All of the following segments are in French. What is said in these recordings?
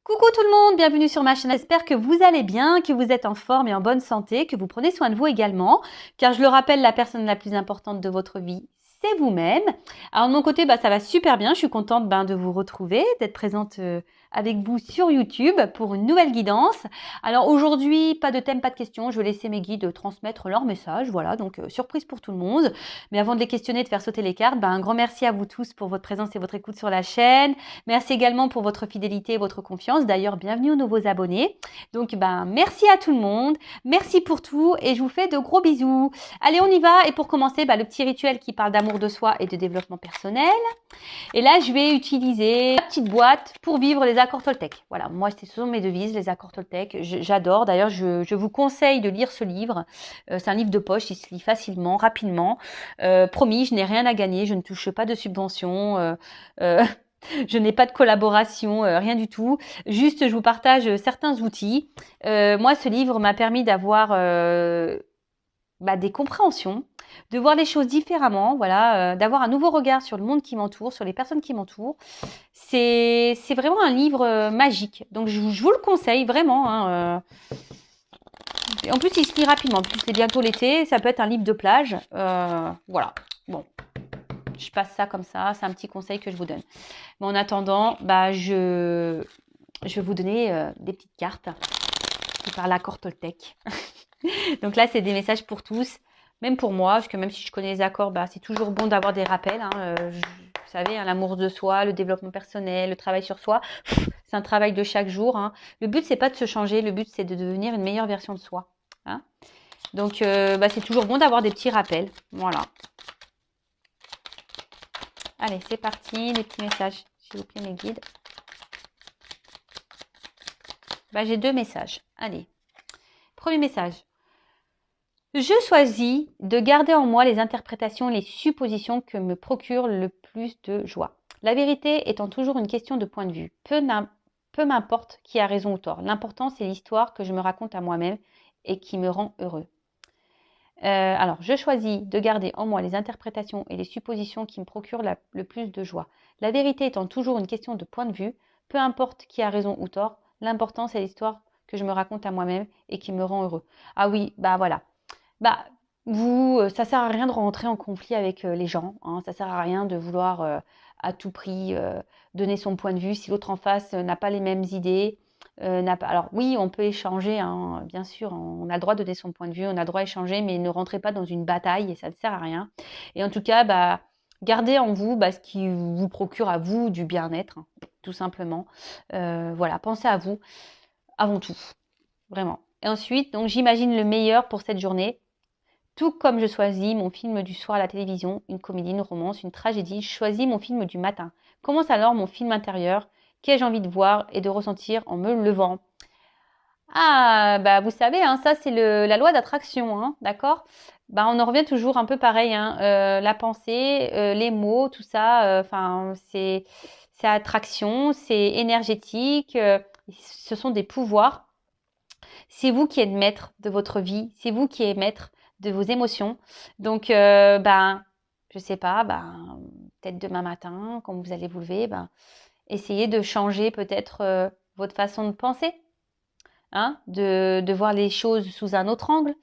Coucou tout le monde, bienvenue sur ma chaîne. J'espère que vous allez bien, que vous êtes en forme et en bonne santé, que vous prenez soin de vous également. Car je le rappelle, la personne la plus importante de votre vie, c'est vous-même. Alors de mon côté, ça va super bien. Je suis contente de vous retrouver, d'être présente avec vous sur YouTube pour une nouvelle guidance. Alors aujourd'hui, pas de thème, pas de questions. Je vais laisser mes guides transmettre leur message. Voilà, donc surprise pour tout le monde. Mais avant de les questionner, de faire sauter les cartes, un grand merci à vous tous pour votre présence et votre écoute sur la chaîne. Merci également pour votre fidélité et votre confiance. D'ailleurs, bienvenue aux nouveaux abonnés. Donc, merci à tout le monde. Merci pour tout et je vous fais de gros bisous. Allez, on y va. Et pour commencer, le petit rituel qui parle d'amour de soi et de développement personnel. Et là, je vais utiliser la petite boîte pour vivre les accords Toltec. Voilà, moi, ce sont mes devises, les accords Toltec. J'adore. D'ailleurs, je vous conseille de lire ce livre. C'est un livre de poche, il se lit facilement, rapidement. Promis, je n'ai rien à gagner, je ne touche pas de subventions. Je n'ai pas de collaboration, rien du tout. Juste, je vous partage certains outils. Moi, ce livre m'a permis d'avoir des compréhensions, de voir les choses différemment, voilà, d'avoir un nouveau regard sur le monde qui m'entoure, sur les personnes qui m'entourent. C'est vraiment un livre magique. Donc, je vous le conseille vraiment. En plus, il se lit rapidement. En plus, c'est bientôt l'été. Ça peut être un livre de plage. Voilà. Bon, je passe ça comme ça. C'est un petit conseil que je vous donne. Mais en attendant, je vais vous donner des petites cartes qui parlent l'accord Toltec. Donc là, c'est des messages pour tous, même pour moi, parce que même si je connais les accords, c'est toujours bon d'avoir des rappels. Vous savez, l'amour de soi, le développement personnel, le travail sur soi, c'est un travail de chaque jour. Le but, c'est pas de se changer, le but, c'est de devenir une meilleure version de soi. Donc, c'est toujours bon d'avoir des petits rappels. Voilà. Allez, c'est parti, les petits messages. S'il vous plaît, mes guides. J'ai deux messages. Allez. Premier message. Je choisis de garder en moi les interprétations et les suppositions que me procurent le plus de joie. La vérité étant toujours une question de point de vue. Peu m'importe qui a raison ou tort. L'important, c'est l'histoire que je me raconte à moi-même et qui me rend heureux. Alors, je choisis de garder en moi les interprétations et les suppositions qui me procurent le plus de joie. La vérité étant toujours une question de point de vue. Peu importe qui a raison ou tort. L'important, c'est l'histoire que je me raconte à moi-même et qui me rend heureux. Ah oui, voilà. Ça sert à rien de rentrer en conflit avec les gens. Ça sert à rien de vouloir à tout prix donner son point de vue si l'autre en face n'a pas les mêmes idées. Alors oui, on peut échanger, bien sûr, on a le droit de donner son point de vue, on a le droit d'échanger, mais ne rentrez pas dans une bataille et ça ne sert à rien. Et en tout cas, gardez en vous ce qui vous procure à vous du bien-être, tout simplement. Voilà, pensez à vous avant tout, vraiment. Et ensuite, donc j'imagine le meilleur pour cette journée. Tout comme je choisis mon film du soir à la télévision, une comédie, une romance, une tragédie, je choisis mon film du matin. Commence alors mon film intérieur qu'ai-je envie de voir et de ressentir en me levant. Ah, vous savez, ça c'est la loi d'attraction, d'accord. On en revient toujours un peu pareil, la pensée, les mots, tout ça, c'est attraction, c'est énergétique, ce sont des pouvoirs. C'est vous qui êtes maître de votre vie, c'est vous qui êtes maître de vos émotions. Donc, je sais pas, peut-être demain matin, quand vous allez vous lever, essayez de changer peut-être votre façon de penser, de voir les choses sous un autre angle.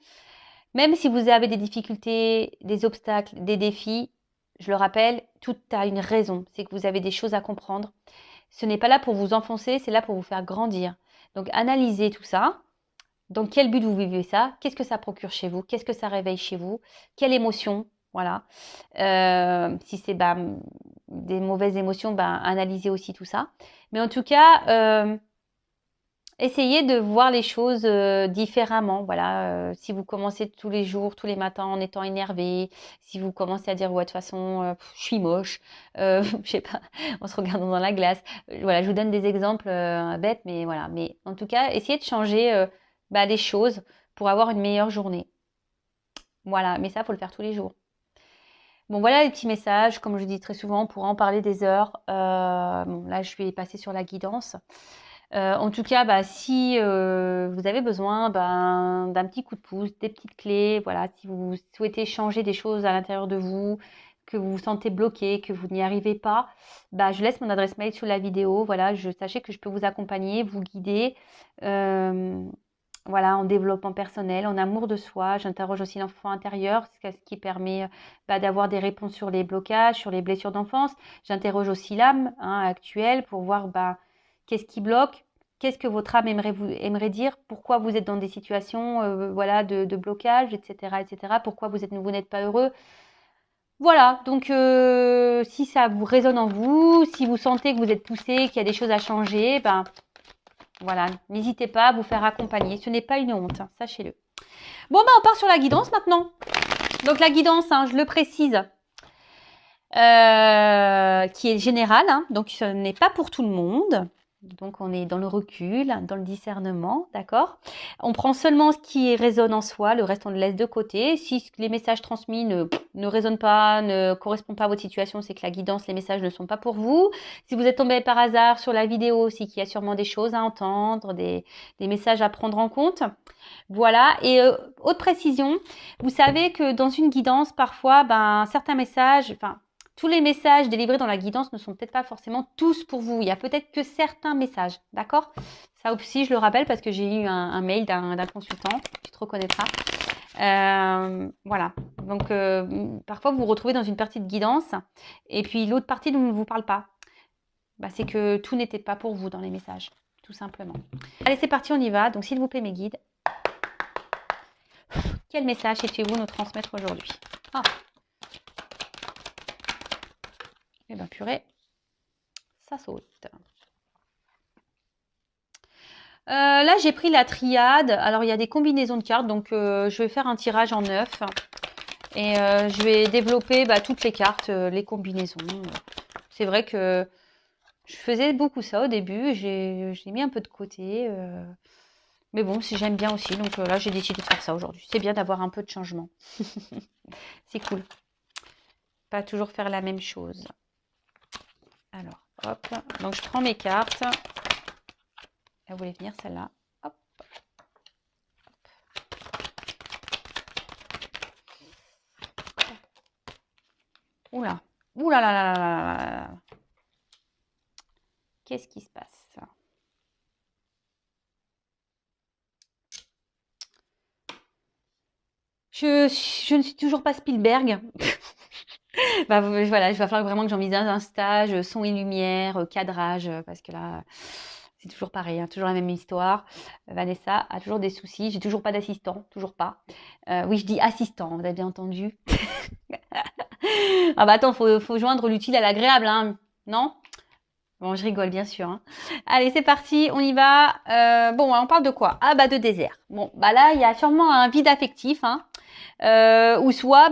Même si vous avez des difficultés, des obstacles, des défis, je le rappelle, tout a une raison. C'est que vous avez des choses à comprendre. Ce n'est pas là pour vous enfoncer, c'est là pour vous faire grandir. Donc, analysez tout ça. Dans quel but vous vivez ça? Qu'est-ce que ça procure chez vous? Qu'est-ce que ça réveille chez vous? Quelle émotion? Voilà. Si c'est des mauvaises émotions, analysez aussi tout ça. Mais en tout cas, essayez de voir les choses différemment. Voilà. Si vous commencez tous les jours, tous les matins en étant énervé, si vous commencez à dire ouais de toute façon je suis moche, je sais pas, en se regardant dans la glace. Voilà, je vous donne des exemples bêtes, mais voilà. Mais en tout cas, essayez de changer les choses pour avoir une meilleure journée. Voilà, mais ça, faut le faire tous les jours. Bon, voilà les petits messages. Comme je dis très souvent, on pourra en parler des heures. Là, je vais passer sur la guidance. En tout cas, si vous avez besoin d'un petit coup de pouce, des petites clés, voilà, si vous souhaitez changer des choses à l'intérieur de vous, que vous vous sentez bloqué, que vous n'y arrivez pas, bah, je laisse mon adresse mail sous la vidéo. Voilà, sachez que je peux vous accompagner, vous guider. Voilà, en développement personnel, en amour de soi. J'interroge aussi l'enfant intérieur, ce qui permet d'avoir des réponses sur les blocages, sur les blessures d'enfance. J'interroge aussi l'âme actuelle pour voir qu'est-ce qui bloque, qu'est-ce que votre âme aimerait dire, pourquoi vous êtes dans des situations voilà, de blocage, etc., etc., pourquoi vous n'êtes pas heureux. Voilà, donc si ça vous résonne en vous, si vous sentez que vous êtes poussé, qu'il y a des choses à changer, voilà, n'hésitez pas à vous faire accompagner. Ce n'est pas une honte, sachez-le. Bon, on part sur la guidance maintenant. Donc la guidance, je le précise, qui est générale, donc ce n'est pas pour tout le monde. Donc on est dans le recul, dans le discernement, d'accord? On prend seulement ce qui résonne en soi, le reste on le laisse de côté. Si les messages transmis ne résonnent pas, ne correspondent pas à votre situation, c'est que la guidance, les messages ne sont pas pour vous. Si vous êtes tombé par hasard sur la vidéo, c'est qu'il y a sûrement des choses à entendre, des messages à prendre en compte. Voilà, et autre précision, vous savez que dans une guidance, parfois, certains messages, tous les messages délivrés dans la guidance ne sont peut-être pas forcément tous pour vous. Il y a peut-être que certains messages, d'accord? Ça aussi, je le rappelle parce que j'ai eu un mail d'un consultant, tu te reconnaîtras. Voilà, donc parfois vous vous retrouvez dans une partie de guidance et puis l'autre partie ne vous parle pas. C'est que tout n'était pas pour vous dans les messages, tout simplement. Allez, c'est parti, on y va. Donc, s'il vous plaît, mes guides, quel message souhaitez-vous nous transmettre aujourd'hui? Eh bien, purée, ça saute. Là, j'ai pris la triade. Alors, il y a des combinaisons de cartes. Donc, je vais faire un tirage en 9. Et je vais développer toutes les cartes, les combinaisons. C'est vrai que je faisais beaucoup ça au début. J'ai mis un peu de côté. Mais bon, si j'aime bien aussi. Donc là, j'ai décidé de faire ça aujourd'hui. C'est bien d'avoir un peu de changement. C'est cool. Pas toujours faire la même chose. Alors, hop. Donc, je prends mes cartes. Elle voulait venir, celle-là. Hop. Oula. Oula là là là là là. Qu'est-ce qui se passe? Je ne suis toujours pas Spielberg. Voilà, il va falloir vraiment que j'envisage un stage, son et lumière, cadrage, parce que là, c'est toujours pareil, toujours la même histoire. Vanessa a toujours des soucis. J'ai toujours pas d'assistant, toujours pas. Oui, je dis assistant, vous avez bien entendu. Attends, faut joindre l'utile à l'agréable, non? Bon, je rigole, bien sûr. Allez, c'est parti, on y va. Bon, on parle de quoi? De désert. Bon, là, il y a sûrement un vide affectif, ou soit,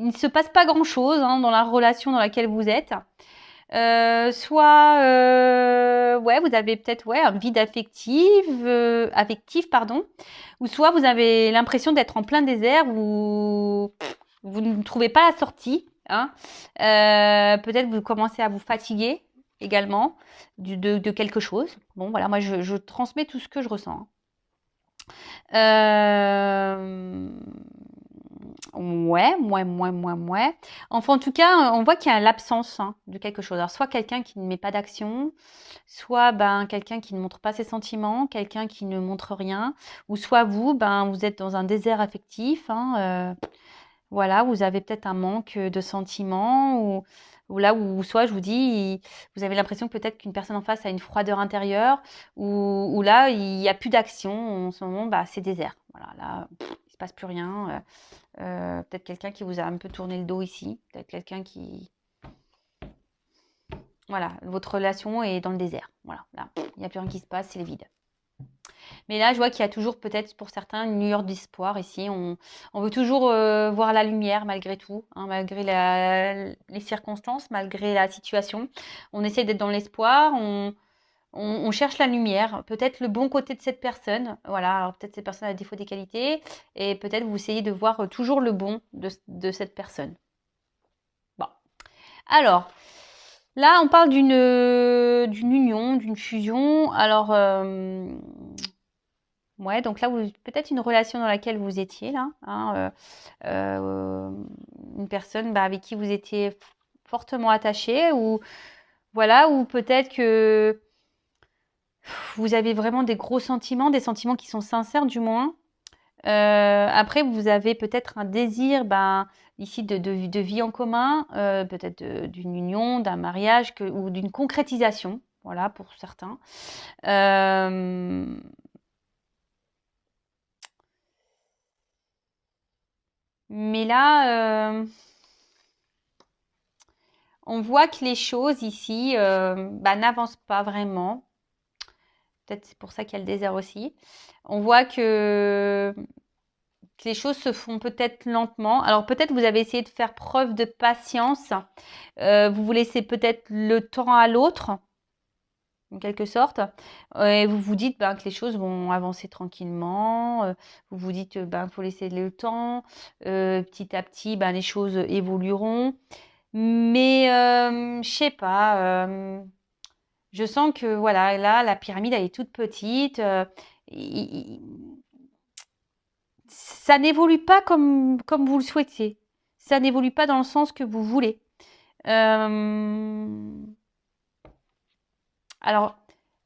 il ne se passe pas grand-chose dans la relation dans laquelle vous êtes. Soit, vous avez peut-être un vide affectif, pardon. Ou soit vous avez l'impression d'être en plein désert où vous ne trouvez pas la sortie. Peut-être vous commencez à vous fatiguer également de quelque chose. Bon, voilà, moi je transmets tout ce que je ressens. Ouais. Enfin, en tout cas, on voit qu'il y a l'absence de quelque chose. Alors, soit quelqu'un qui ne met pas d'action, soit quelqu'un qui ne montre pas ses sentiments, quelqu'un qui ne montre rien, ou soit vous, vous êtes dans un désert affectif. Voilà, vous avez peut-être un manque de sentiments, ou soit je vous dis, vous avez l'impression que peut-être qu'une personne en face a une froideur intérieure, ou là, il n'y a plus d'action. En ce moment, c'est désert. Voilà, là, il se passe plus rien. Peut-être quelqu'un qui vous a un peu tourné le dos ici. Peut-être quelqu'un qui... Voilà, votre relation est dans le désert. Voilà, là, il n'y a plus rien qui se passe, c'est le vide. Mais là, je vois qu'il y a toujours peut-être pour certains une lueur d'espoir ici. On veut toujours voir la lumière malgré tout, malgré les circonstances, malgré la situation. On essaie d'être dans l'espoir, on cherche la lumière, peut-être le bon côté de cette personne. Voilà, alors peut-être cette personne a des défauts, des qualités, et peut-être vous essayez de voir toujours le bon de cette personne. Bon, alors... Là, on parle d'une union, d'une fusion. Alors, Ouais, donc là, peut-être une relation dans laquelle vous étiez là, hein, une personne avec qui vous étiez fortement attaché, ou voilà, ou peut-être que vous avez vraiment des gros sentiments, des sentiments qui sont sincères du moins. Après, vous avez peut-être un désir, ici de vie en commun, peut-être d'une union, d'un mariage ou d'une concrétisation, voilà, pour certains. Mais là, on voit que les choses ici n'avancent pas vraiment. Peut-être c'est pour ça qu'il y a le désert aussi. On voit que les choses se font peut-être lentement. Alors peut-être vous avez essayé de faire preuve de patience. Vous vous laissez peut-être le temps à l'autre, en quelque sorte. Et vous vous dites que les choses vont avancer tranquillement. Vous vous dites qu'il faut laisser le temps. Petit à petit, les choses évolueront. Mais je sais pas. Je sens que voilà, là, la pyramide, elle est toute petite. Ça n'évolue pas comme vous le souhaitiez. Ça n'évolue pas dans le sens que vous voulez. Alors,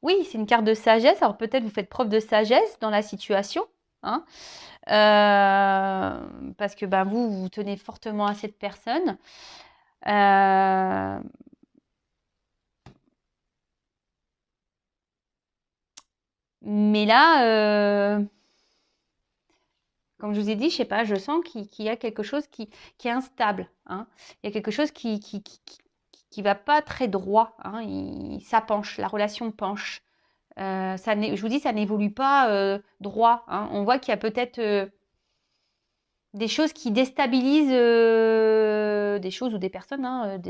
oui, c'est une carte de sagesse. Alors, peut-être vous faites preuve de sagesse dans la situation. Hein, parce que vous tenez fortement à cette personne. Mais là, comme je vous ai dit, je sais pas, je sens qu'il y a quelque chose qui est instable. Hein. Il y a quelque chose qui va pas très droit. Hein. Ça penche, la relation penche. Je vous dis, ça n'évolue pas droit. Hein. On voit qu'il y a peut-être des choses qui déstabilisent, des choses ou des personnes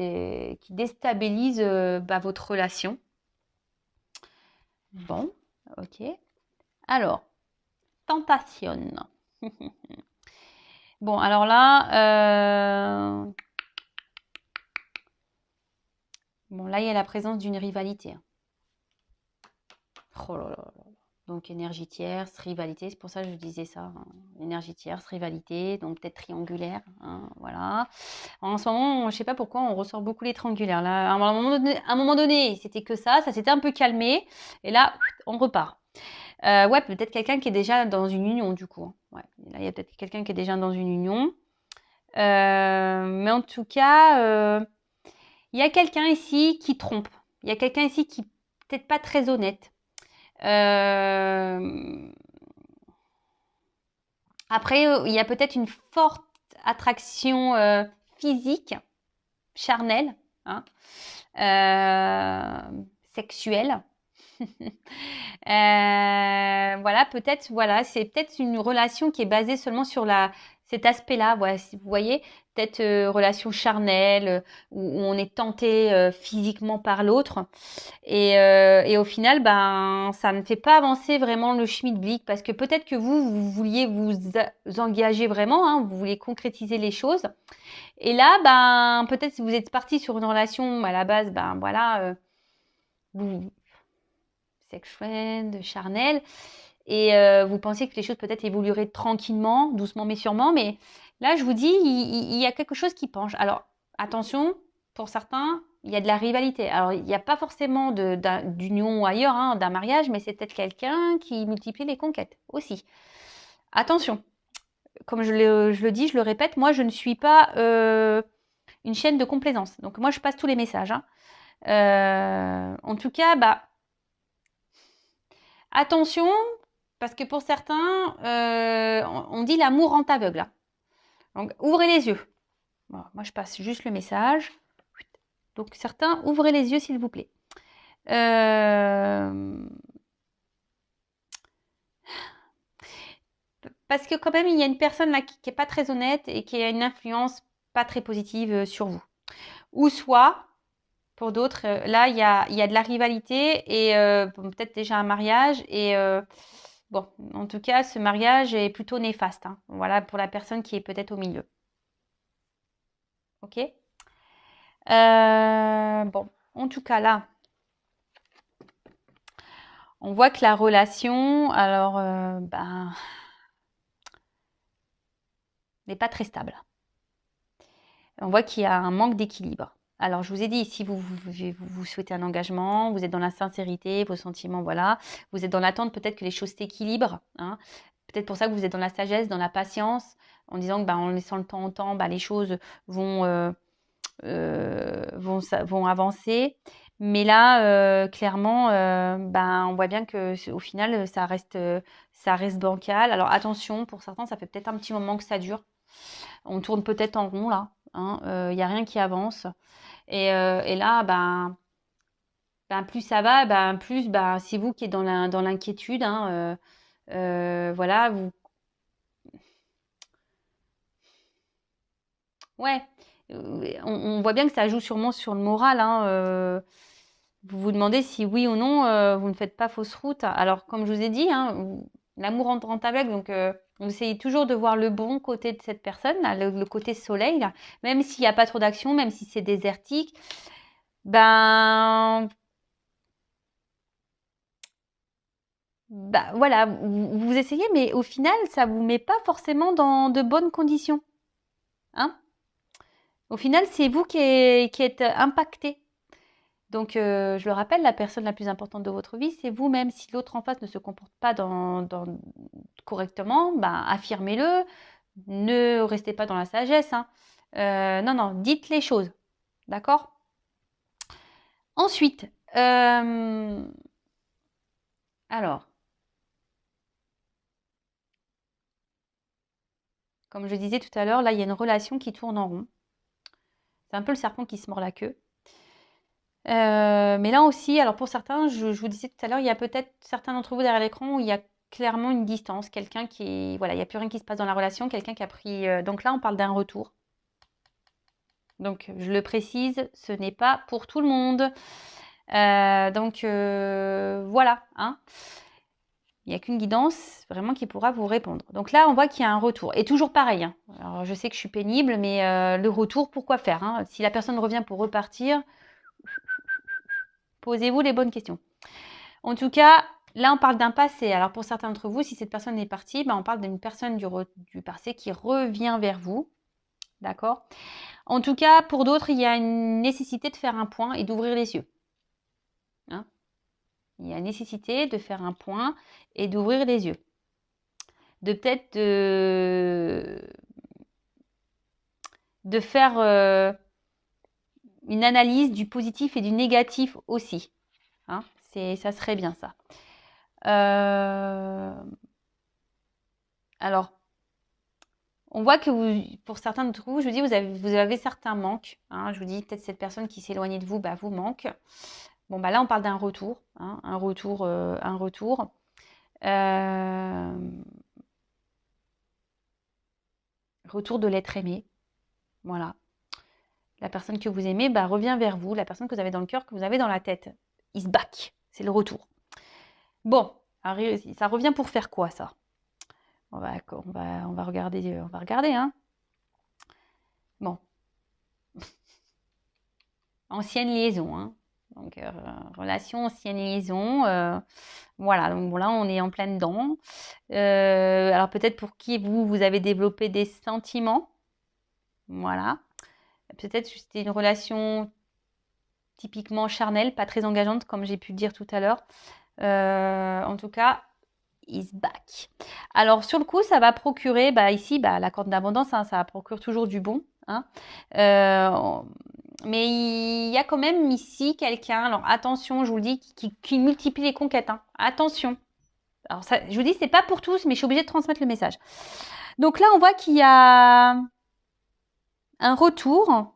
qui déstabilisent votre relation. Bon, ok. Alors, tentation. Bon, alors là, là, il y a la présence d'une rivalité. Oh là là là. Donc, énergie tierce, rivalité, c'est pour ça que je disais ça. Hein. Énergie tierce, rivalité, donc peut-être triangulaire. Hein, voilà. En ce moment, je ne sais pas pourquoi, on ressort beaucoup les triangulaires. Là, à un moment donné, c'était que ça s'était un peu calmé. Et là, on repart. Ouais, peut-être quelqu'un qui est déjà dans une union, du coup. Ouais, là, il y a peut-être quelqu'un qui est déjà dans une union. Mais en tout cas, il y a quelqu'un ici qui trompe. Il y a quelqu'un ici qui peut-être pas très honnête. Après, il y a peut-être une forte attraction physique, charnelle, hein, sexuelle. Voilà, peut-être, voilà, c'est peut-être une relation qui est basée seulement sur cet aspect-là. Voilà, si vous voyez, peut-être relation charnelle où on est tenté physiquement par l'autre. Et au final, ça ne fait pas avancer vraiment le schmilblick parce que peut-être que vous vouliez vous engager vraiment, hein, vous vouliez concrétiser les choses. Et là, peut-être si vous êtes parti sur une relation à la base, voilà, vous sex friend, charnel, et vous pensiez que les choses peut-être évolueraient tranquillement, doucement mais sûrement. Mais là, je vous dis, il y a quelque chose qui penche. Alors, attention, pour certains, il y a de la rivalité. Alors, il n'y a pas forcément d'union ou ailleurs, hein, d'un mariage, mais c'est peut-être quelqu'un qui multiplie les conquêtes aussi. Attention, comme je le dis, je le répète, moi, je ne suis pas une chaîne de complaisance. Donc, moi, je passe tous les messages. Hein. En tout cas, attention, parce que pour certains, on dit l'amour rend aveugle. Hein. Donc, ouvrez les yeux. Bon, moi, je passe juste le message. Donc, certains, ouvrez les yeux, s'il vous plaît. Parce que quand même, il y a une personne là qui n'est pas très honnête et qui a une influence pas très positive sur vous. Ou soit, pour d'autres, là, il y a de la rivalité et peut-être déjà un mariage. Et bon, en tout cas, ce mariage est plutôt néfaste. Hein. Voilà, pour la personne qui est peut-être au milieu. Ok. Bon, en tout cas, là, On voit que la relation, alors, ben, n'est pas très stable. On voit qu'il y a un manque d'équilibre. Alors, je vous ai dit, si vous souhaitez un engagement, vous êtes dans la sincérité, vos sentiments, voilà. Vous êtes dans l'attente peut-être que les choses s'équilibrent. Hein. Peut-être pour ça que vous êtes dans la sagesse, dans la patience, en disant que en laissant le temps au temps, les choses vont avancer. Mais là, clairement, on voit bien que au final, ça reste bancal. Alors attention, pour certains, ça fait peut-être un petit moment que ça dure. On tourne peut-être en rond là. Il n'y a rien qui avance. Et là, plus ça va, plus c'est vous qui êtes dans l'inquiétude. Voilà, vous. Ouais, on voit bien que ça joue sûrement sur le moral. Vous vous demandez si oui ou non, vous ne faites pas fausse route. Alors, comme je vous ai dit, l'amour entre aveugles, donc vous essayez toujours de voir le bon côté de cette personne, là, le côté soleil, là, même s'il n'y a pas trop d'action, même si c'est désertique. Voilà, vous essayez, mais au final, ça vous met pas forcément dans de bonnes conditions. Hein? Au final, c'est vous qui êtes impacté. Donc, je le rappelle, la personne la plus importante de votre vie, c'est vous-même. Si l'autre en face ne se comporte pas correctement, affirmez-le. Ne restez pas dans la sagesse. Non, dites les choses. D'accord? Ensuite, alors, comme je disais tout à l'heure, là, il y a une relation qui tourne en rond. C'est un peu le serpent qui se mord la queue. Mais là aussi, alors pour certains, je vous disais tout à l'heure, il y a peut-être certains d'entre vous derrière l'écran où il y a clairement une distance, quelqu'un qui, voilà, il n'y a plus rien qui se passe dans la relation, quelqu'un qui a pris, donc là on parle d'un retour. Donc je le précise, ce n'est pas pour tout le monde. Voilà, il n'y a qu'une guidance vraiment qui pourra vous répondre. Donc là, on voit qu'il y a un retour. Et toujours pareil. Alors je sais que je suis pénible, mais le retour, pourquoi faire Si la personne revient pour repartir, posez-vous les bonnes questions. En tout cas, là, on parle d'un passé. Alors, pour certains d'entre vous, si cette personne est partie, on parle d'une personne du passé qui revient vers vous. D'accord? En tout cas, pour d'autres, il y a une nécessité de faire un point et d'ouvrir les yeux. Il y a une nécessité de faire un point et d'ouvrir les yeux. De peut-être de faire une analyse du positif et du négatif aussi. Ça serait bien ça. Alors, on voit que pour certains d'entre vous, je vous dis, vous avez certains manques. Je vous dis, peut-être cette personne qui s'éloignait de vous, vous manque. Bon, là, on parle d'un retour. Un retour. Retour de l'être aimé. Voilà. La personne que vous aimez revient vers vous. La personne que vous avez dans le cœur, que vous avez dans la tête. Is back. C'est le retour. Bon, ça revient pour faire quoi, ça? On va regarder. On va regarder, Bon. Ancienne liaison, Donc, relation, ancienne liaison. Voilà, donc là, on est en plein dedans. Alors, peut-être pour qui vous avez développé des sentiments. Voilà. Peut-être que c'était une relation typiquement charnelle, pas très engageante, comme j'ai pu le dire tout à l'heure. En tout cas, is back. Alors, sur le coup, ça va procurer, ici, la corde d'abondance, ça procure toujours du bon. Mais il y a quand même ici quelqu'un, alors attention, je vous le dis, qui multiplie les conquêtes. Attention. Alors, ça, je vous dis, c'est pas pour tous, mais je suis obligée de transmettre le message. Donc là, on voit qu'il y a un retour.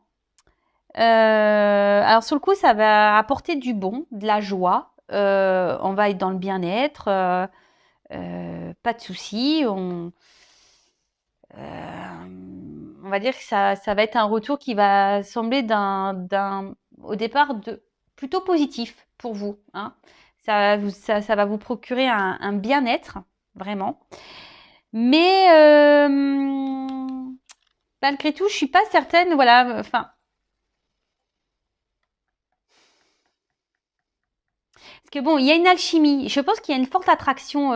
Alors, sur le coup, ça va apporter du bon, de la joie. On va être dans le bien-être. Pas de soucis. On va dire que ça va être un retour qui va sembler au départ plutôt positif pour vous. Ça va vous procurer un bien-être, vraiment. Mais malgré tout, je suis pas certaine, Parce que bon, il y a une alchimie. Je pense qu'il y a une forte attraction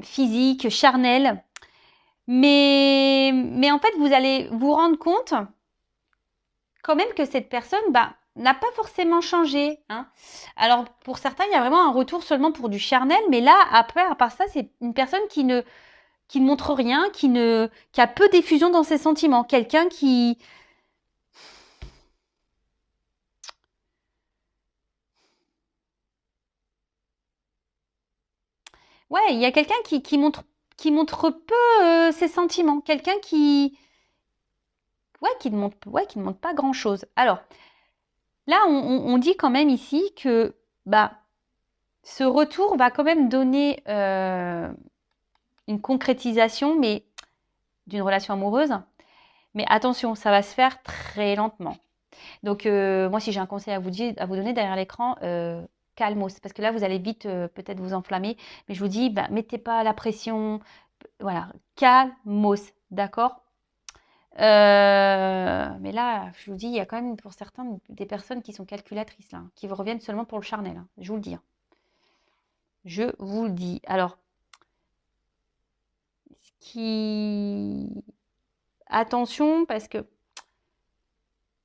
physique, charnelle. Mais en fait, vous allez vous rendre compte quand même que cette personne n'a pas forcément changé. Hein. Alors, pour certains, il y a vraiment un retour seulement pour du charnel. Mais là, après, à part ça, c'est une personne qui ne montre rien, qui a peu d'effusion dans ses sentiments. Quelqu'un qui... Ouais, il y a quelqu'un qui montre peu ses sentiments. Quelqu'un qui... Ouais, qui ne montre pas grand-chose. Alors, là, on dit quand même ici que ce retour va quand même donner une concrétisation, mais d'une relation amoureuse. Mais attention, ça va se faire très lentement. Donc, moi, si j'ai un conseil à vous donner derrière l'écran, calmos. Parce que là, vous allez vite peut-être vous enflammer. Mais je vous dis, mettez pas la pression. Voilà, calmos. D'accord. Mais là, je vous dis, il y a quand même pour certains des personnes qui sont calculatrices, là, qui vous reviennent seulement pour le charnel. Hein, je vous le dis. Hein. Je vous le dis. Alors, attention, parce que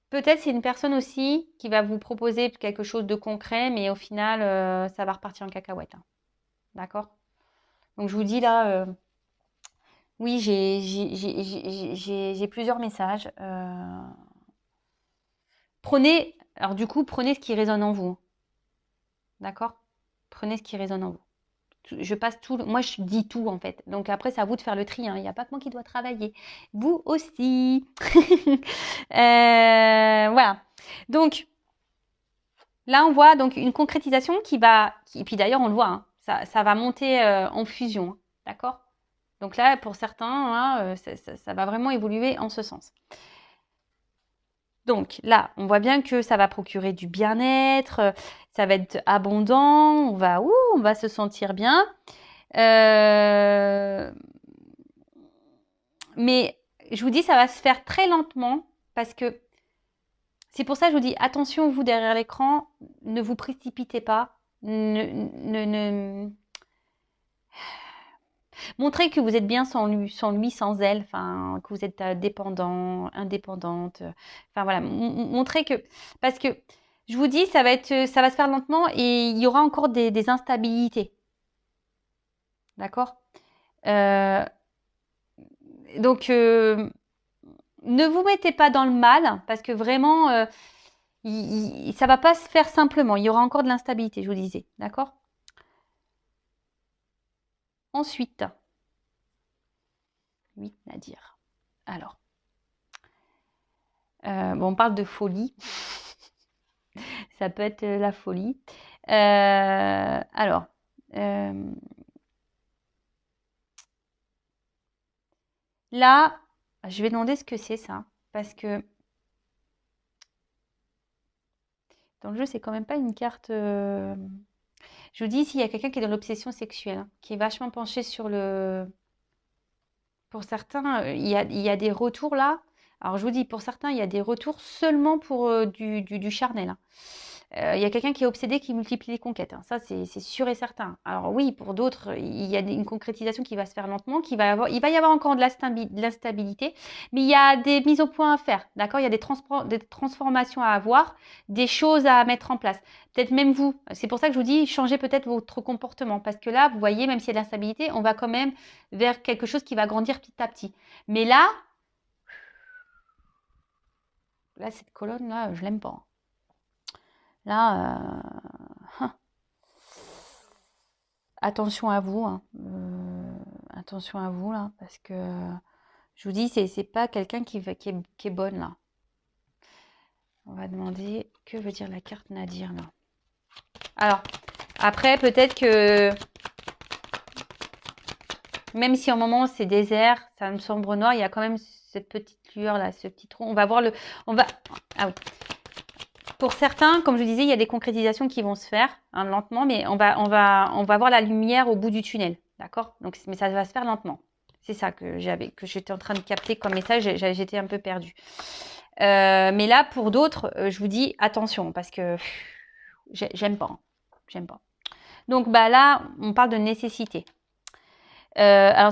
peut-être c'est une personne aussi qui va vous proposer quelque chose de concret, mais au final, ça va repartir en cacahuète. Hein. D'accord? Donc, je vous dis là, oui, j'ai plusieurs messages. Prenez ce qui résonne en vous. D'accord? Prenez ce qui résonne en vous. Je passe tout, moi je dis tout en fait. Donc après, c'est à vous de faire le tri. Hein. Il n'y a pas que moi qui dois travailler. Vous aussi. Voilà. Donc là, on voit donc une concrétisation et puis d'ailleurs, on le voit, hein, ça va monter en fusion. Hein. D'accord? Donc là, pour certains, hein, ça va vraiment évoluer en ce sens. Donc là, on voit bien que ça va procurer du bien-être, ça va être abondant, on va se sentir bien. Mais je vous dis, ça va se faire très lentement parce que c'est pour ça que je vous dis, attention, vous derrière l'écran, ne vous précipitez pas. Montrez que vous êtes bien sans lui, sans elle, enfin, que vous êtes dépendant, indépendante. Enfin voilà, montrez que... Parce que je vous dis, ça va se faire lentement et il y aura encore des instabilités. D'accord Donc, ne vous mettez pas dans le mal parce que vraiment, ça va pas se faire simplement. Il y aura encore de l'instabilité, je vous disais. D'accord Ensuite, oui, Nadir. Alors, on parle de folie. Ça peut être la folie. Alors, là, je vais demander ce que c'est ça. Parce que dans le jeu, c'est quand même pas une carte... Je vous dis, s'il y a quelqu'un qui est dans l'obsession sexuelle, hein, qui est vachement penché sur le... Pour certains, il y a des retours là. Alors, je vous dis, pour certains, il y a des retours seulement pour du charnel. Hein. Il y a quelqu'un qui est obsédé, qui multiplie les conquêtes. Hein. Ça, c'est sûr et certain. Alors oui, pour d'autres, il y a une concrétisation qui va se faire lentement, il va y avoir encore de l'instabilité, mais il y a des mises au point à faire. D'accord? Il y a des transformations à avoir, des choses à mettre en place. Peut-être même vous. C'est pour ça que je vous dis, changez peut-être votre comportement. Parce que là, vous voyez, même s'il y a de l'instabilité, on va quand même vers quelque chose qui va grandir petit à petit. Mais là, cette colonne-là, je l'aime pas. Là, attention à vous. Hein. Attention à vous, là, parce que je vous dis, c'est pas quelqu'un qui est bonne, là. On va demander, que veut dire la carte Nadir, là? Alors, après, peut-être que, même si en moment c'est désert, ça me semble noir, il y a quand même cette petite lueur, là, ce petit trou. On va voir ah oui. Pour certains, comme je disais, il y a des concrétisations qui vont se faire hein, lentement, mais on va voir la lumière au bout du tunnel, d'accord? Donc, mais ça va se faire lentement. C'est ça que j'étais en train de capter comme message. J'étais un peu perdue. Mais là, pour d'autres, je vous dis attention parce que j'aime pas. J'aime pas. Donc, bah là, on parle de nécessité. Alors,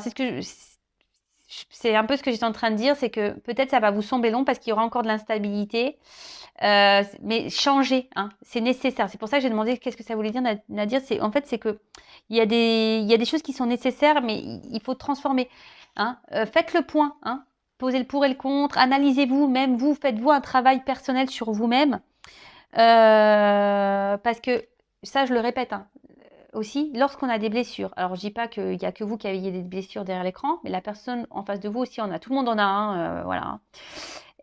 c'est un peu ce que j'étais en train de dire, c'est que peut-être ça va vous sembler long parce qu'il y aura encore de l'instabilité. Mais changer, hein, c'est nécessaire. C'est pour ça que j'ai demandé qu'est-ce que ça voulait dire, Nadir. En fait, c'est que il y a des choses qui sont nécessaires, mais il faut transformer. Hein. Faites le point, hein. Posez le pour et le contre, analysez-vous, même vous, faites-vous un travail personnel sur vous-même. Parce que, ça je le répète, hein, aussi, lorsqu'on a des blessures, alors je dis pas qu'il n'y a que vous qui avez des blessures derrière l'écran, mais la personne en face de vous aussi en a, tout le monde en a un, voilà.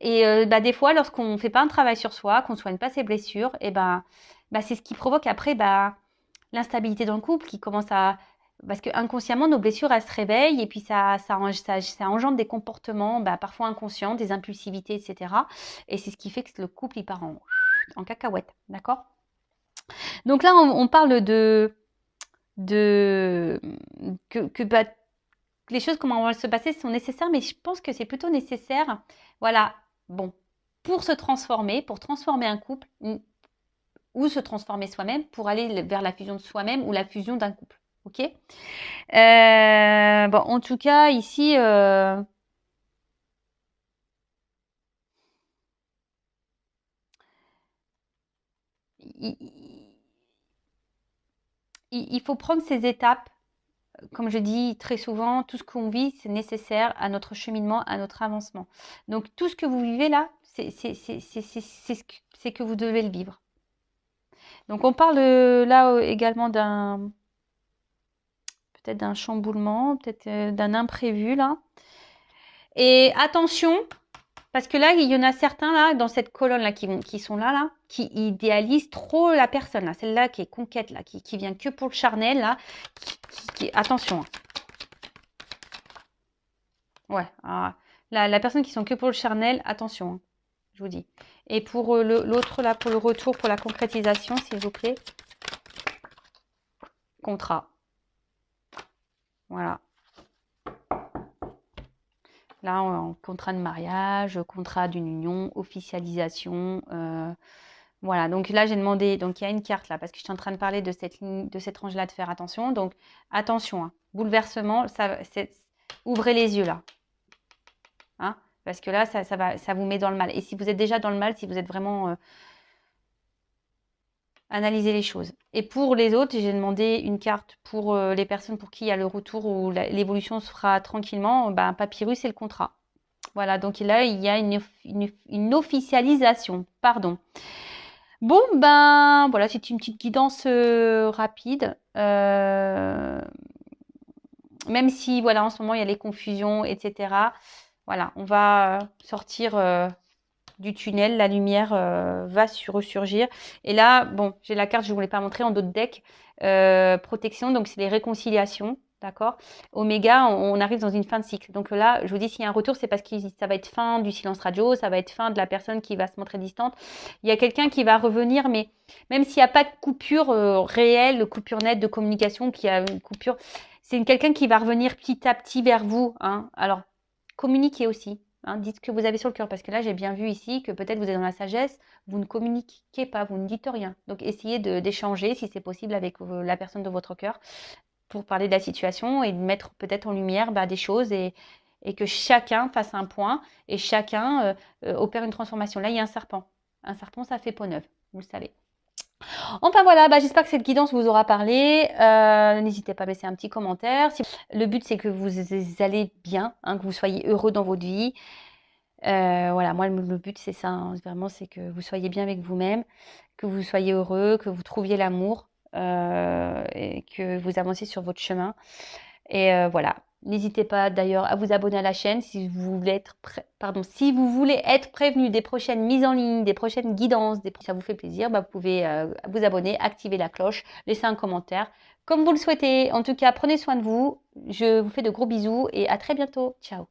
Et des fois, lorsqu'on ne fait pas un travail sur soi, qu'on ne soigne pas ses blessures, et c'est ce qui provoque après l'instabilité dans le couple qui commence à... Parce que inconsciemment, nos blessures, elles se réveillent et puis ça engendre des comportements parfois inconscients, des impulsivités, etc. Et c'est ce qui fait que le couple, il part en cacahuète, d'accord? Donc là, on parle que les choses, comment vont se passer, sont nécessaires, mais je pense que c'est plutôt nécessaire, voilà, bon, pour se transformer, pour transformer un couple, ou se transformer soi-même, pour aller vers la fusion de soi-même ou la fusion d'un couple, ok? Bon, en tout cas, ici... il faut prendre ces étapes. Comme je dis très souvent, tout ce qu'on vit, c'est nécessaire à notre cheminement, à notre avancement. Donc, tout ce que vous vivez là, c'est que vous devez le vivre. Donc, on parle là également peut-être d'un chamboulement, peut-être d'un imprévu là. Et attention, parce que là, il y en a certains là, dans cette colonne là, qui sont là, qui idéalisent trop la personne là, celle-là qui est conquête là, qui vient que pour le charnel là, attention. Ouais, la personne qui sont que pour le charnel, attention, hein, je vous dis. Et pour l'autre là, pour le retour, pour la concrétisation, s'il vous plaît. Contrat. Voilà. Là, contrat de mariage, contrat d'une union, officialisation. Voilà, donc là, j'ai demandé, donc il y a une carte là, parce que je suis en train de parler de cette range-là, de faire attention. Donc, attention, hein, bouleversement, ouvrez les yeux là. Hein, parce que là, ça vous met dans le mal. Et si vous êtes déjà dans le mal, si vous êtes vraiment... analysez les choses. Et pour les autres, j'ai demandé une carte pour les personnes pour qui il y a le retour ou l'évolution se fera tranquillement. Papyrus et le contrat. Voilà, donc là, il y a une officialisation. Pardon. Bon, voilà, c'est une petite guidance rapide. Même si, voilà, en ce moment, il y a les confusions, etc. Voilà, on va sortir du tunnel, la lumière va ressurgir. Et là, bon, j'ai la carte, je ne vous l'ai pas montrée en d'autres decks. Protection, donc c'est les réconciliations, d'accord? Oméga, on arrive dans une fin de cycle. Donc là, je vous dis, s'il y a un retour, c'est parce que ça va être fin du silence radio, ça va être fin de la personne qui va se montrer distante. Il y a quelqu'un qui va revenir, mais même s'il n'y a pas de coupure réelle, de coupure nette de communication, qu'il y a une coupure, c'est quelqu'un qui va revenir petit à petit vers vous. Hein. Alors, communiquez aussi. Hein, dites ce que vous avez sur le cœur, parce que là, j'ai bien vu ici que peut-être vous êtes dans la sagesse, vous ne communiquez pas, vous ne dites rien. Donc, essayez d'échanger, si c'est possible, avec la personne de votre cœur pour parler de la situation et de mettre peut-être en lumière des choses et que chacun fasse un point et chacun opère une transformation. Là, il y a un serpent. Un serpent, ça fait peau neuve, vous le savez. Enfin voilà, j'espère que cette guidance vous aura parlé. N'hésitez pas à laisser un petit commentaire. Le but, c'est que vous allez bien, hein, que vous soyez heureux dans votre vie. Voilà, moi, le but, c'est ça. Hein, vraiment, c'est que vous soyez bien avec vous-même, que vous soyez heureux, que vous trouviez l'amour et que vous avanciez sur votre chemin. Et voilà. N'hésitez pas d'ailleurs à vous abonner à la chaîne si vous voulez être prévenu des prochaines mises en ligne, des prochaines guidances, ça vous fait plaisir, vous pouvez vous abonner, activer la cloche, laisser un commentaire, comme vous le souhaitez. En tout cas, prenez soin de vous. Je vous fais de gros bisous et à très bientôt. Ciao.